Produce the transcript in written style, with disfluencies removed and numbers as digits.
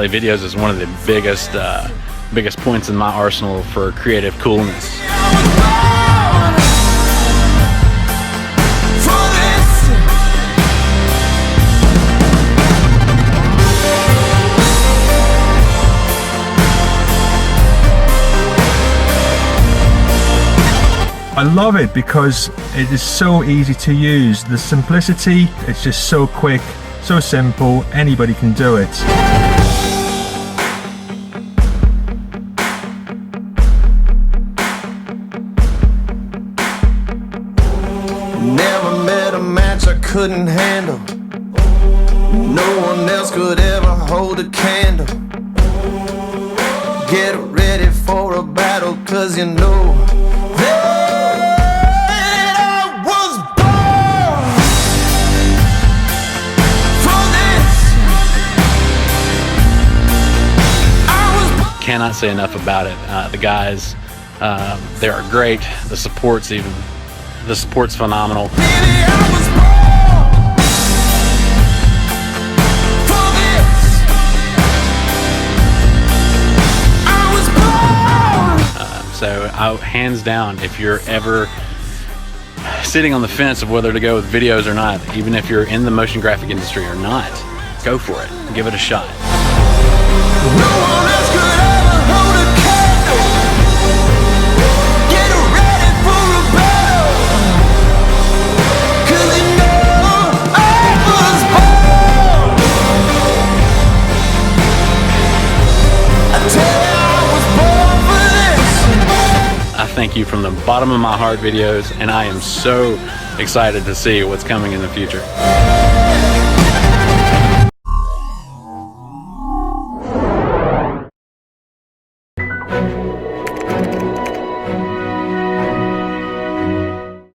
definitely Viddyoze is one of the biggest points in my arsenal for creative coolness. I love it because it is so easy to use. The simplicity, it's just so quick, so simple, anybody can do it. Never met a match I couldn't handle. No one else could ever hold a candle. Get ready for a battle, 'cause you know Cannot say enough about it. The guys, they are great. The support's phenomenal. So hands down, if you're ever sitting on the fence of whether to go with Viddyoze or not, even if you're in the motion graphic industry or not, go for it. Give it a shot. Thank you from the bottom of my heart, Viddyoze, and I am so excited to see what's coming in the future.